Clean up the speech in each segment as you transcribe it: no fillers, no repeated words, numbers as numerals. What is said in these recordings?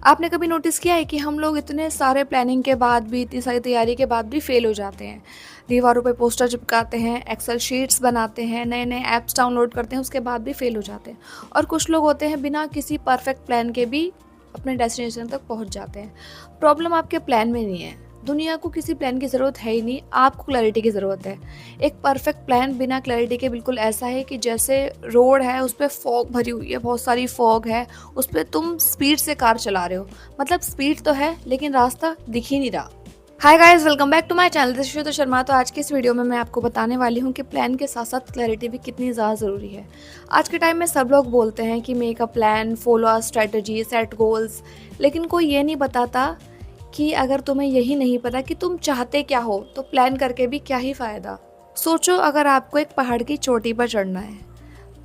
आपने कभी नोटिस किया है कि हम लोग इतने सारे प्लानिंग के बाद भी, इतनी सारी तैयारी के बाद भी फेल हो जाते हैं। दीवारों पे पोस्टर चिपकाते हैं, एक्सेल शीट्स बनाते हैं, नए नए ऐप्स डाउनलोड करते हैं, उसके बाद भी फेल हो जाते हैं। और कुछ लोग होते हैं बिना किसी परफेक्ट प्लान के भी अपने डेस्टिनेशन तक पहुंच जाते हैं। प्रॉब्लम आपके प्लान में नहीं है। दुनिया को किसी प्लान की ज़रूरत है ही नहीं, आपको क्लैरिटी की ज़रूरत है। एक परफेक्ट प्लान बिना क्लैरिटी के बिल्कुल ऐसा है कि जैसे रोड है उस पर फॉग भरी हुई है, बहुत सारी फॉग है, उस पर तुम स्पीड से कार चला रहे हो। मतलब स्पीड तो है लेकिन रास्ता दिख ही नहीं रहा। Hi guys, welcome back to my channel, this is Shweta Sharma. तो आज की इस वीडियो में मैं आपको बताने वाली हूँ कि प्लान के साथ साथ क्लैरिटी भी कितनी ज़्यादा ज़रूरी है। आज के टाइम में सब लोग बोलते हैं कि make a plan, follow a strategy, set goals, लेकिन कोई ये नहीं बताता कि अगर तुम्हें यही नहीं पता कि तुम चाहते क्या हो तो प्लान करके भी क्या ही फ़ायदा। सोचो, अगर आपको एक पहाड़ की चोटी पर चढ़ना है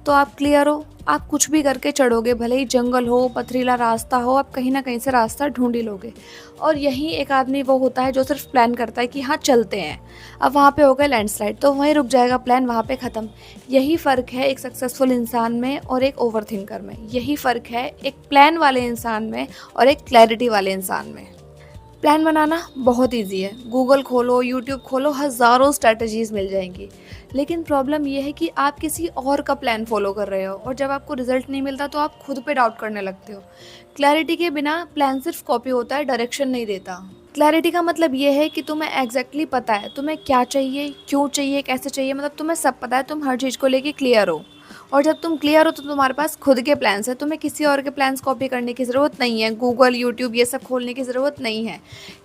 तो आप क्लियर हो, आप कुछ भी करके चढ़ोगे, भले ही जंगल हो, पथरीला रास्ता हो, आप कहीं ना कहीं से रास्ता ढूंढ ही लोगे। और यहीं एक आदमी वो होता है जो सिर्फ प्लान करता है कि हाँ चलते हैं, अब वहाँ पे हो गया लैंडस्लाइड तो वहीं रुक जाएगा प्लान, वहाँ पे ख़त्म। यही फ़र्क है एक सक्सेसफुल इंसान में और एक ओवर थिंकर में। यही फ़र्क है एक प्लान वाले इंसान में और एक क्लैरिटी वाले इंसान में। प्लान बनाना बहुत इजी है, गूगल खोलो, यूट्यूब खोलो, हज़ारों स्ट्रैटेजीज मिल जाएंगी। लेकिन प्रॉब्लम यह है कि आप किसी और का प्लान फॉलो कर रहे हो और जब आपको रिजल्ट नहीं मिलता तो आप खुद पे डाउट करने लगते हो। क्लैरिटी के बिना प्लान सिर्फ कॉपी होता है, डायरेक्शन नहीं देता। क्लैरिटी का मतलब ये है कि तुम्हें एग्जैक्टली पता है तुम्हें क्या चाहिए, क्यों चाहिए, कैसे चाहिए, मतलब तुम्हें सब पता है, तुम हर चीज़ को लेके क्लियर हो। और जब तुम क्लियर हो तो तुम्हारे पास खुद के प्लान्स हैं, तुम्हें किसी और के प्लान्स कॉपी करने की ज़रूरत नहीं है, गूगल, यूट्यूब ये सब खोलने की ज़रूरत नहीं है।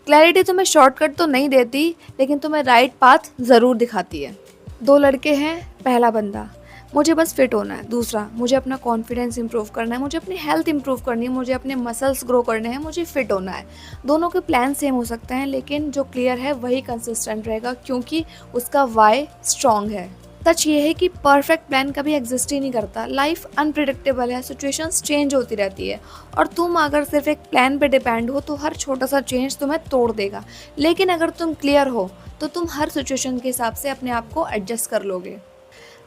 क्लैरिटी तुम्हें शॉर्टकट तो नहीं देती लेकिन तुम्हें राइट पाथ ज़रूर दिखाती है। दो लड़के हैं, पहला बंदा मुझे बस फिट होना है, दूसरा मुझे अपना कॉन्फिडेंस इंप्रूव करना है, मुझे अपनी हेल्थ इंप्रूव करनी है, मुझे अपने मसल्स ग्रो करने हैं, मुझे फिट होना है। दोनों के प्लान सेम हो सकते हैं लेकिन जो क्लियर है वही कंसिस्टेंट रहेगा क्योंकि उसका वाई स्ट्रॉन्ग है। सच ये है कि परफेक्ट प्लान कभी एग्जिस्ट ही नहीं करता। लाइफ अनप्रिडिक्टेबल है, सिचुएशंस चेंज होती रहती है और तुम अगर सिर्फ एक प्लान पे डिपेंड हो तो हर छोटा सा चेंज तुम्हें तोड़ देगा। लेकिन अगर तुम क्लियर हो तो तुम हर सिचुएशन के हिसाब से अपने आप को एडजस्ट कर लोगे।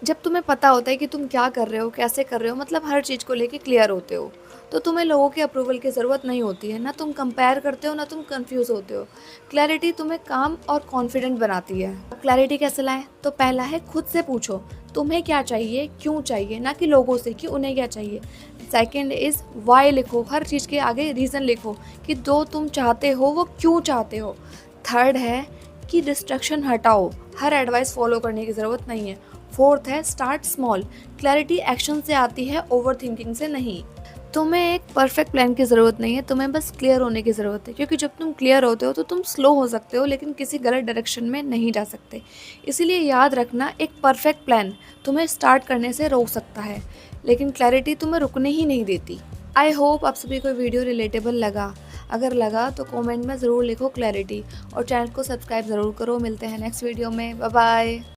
जब तुम्हें पता होता है कि तुम क्या कर रहे हो, कैसे कर रहे हो, मतलब हर चीज़ को लेके क्लियर होते हो, तो तुम्हें लोगों के अप्रूवल की ज़रूरत नहीं होती है। ना तुम कंपेयर करते हो, ना तुम कंफ्यूज होते हो। क्लैरिटी तुम्हें काम और कॉन्फिडेंट बनाती है। क्लैरिटी कैसे लाएं? तो पहला है खुद से पूछो तुम्हें क्या चाहिए, क्यों चाहिए, ना कि लोगों से कि उन्हें क्या चाहिए। सेकेंड इज़ वाई, लिखो, हर चीज़ के आगे रीज़न लिखो कि जो तुम चाहते हो वो क्यों चाहते हो। थर्ड है कि डिस्ट्रक्शन हटाओ, हर एडवाइस फॉलो करने की ज़रूरत नहीं है। फोर्थ है स्टार्ट स्मॉल, क्लैरिटी एक्शन से आती है, ओवर थिंकिंग से नहीं। तुम्हें एक परफेक्ट प्लान की ज़रूरत नहीं है, तुम्हें बस क्लियर होने की ज़रूरत है, क्योंकि जब तुम क्लियर होते हो तो तुम स्लो हो सकते हो लेकिन किसी गलत डायरेक्शन में नहीं जा सकते। इसीलिए याद रखना, एक परफेक्ट प्लान तुम्हें स्टार्ट करने से रोक सकता है लेकिन क्लैरिटी तुम्हें रुकने ही नहीं देती। आई होप आप सभी को वीडियो रिलेटेबल लगा। अगर लगा तो कमेंट में ज़रूर लिखो क्लैरिटी और चैनल को सब्सक्राइब ज़रूर करो। मिलते हैं नेक्स्ट वीडियो में, बाय बाय।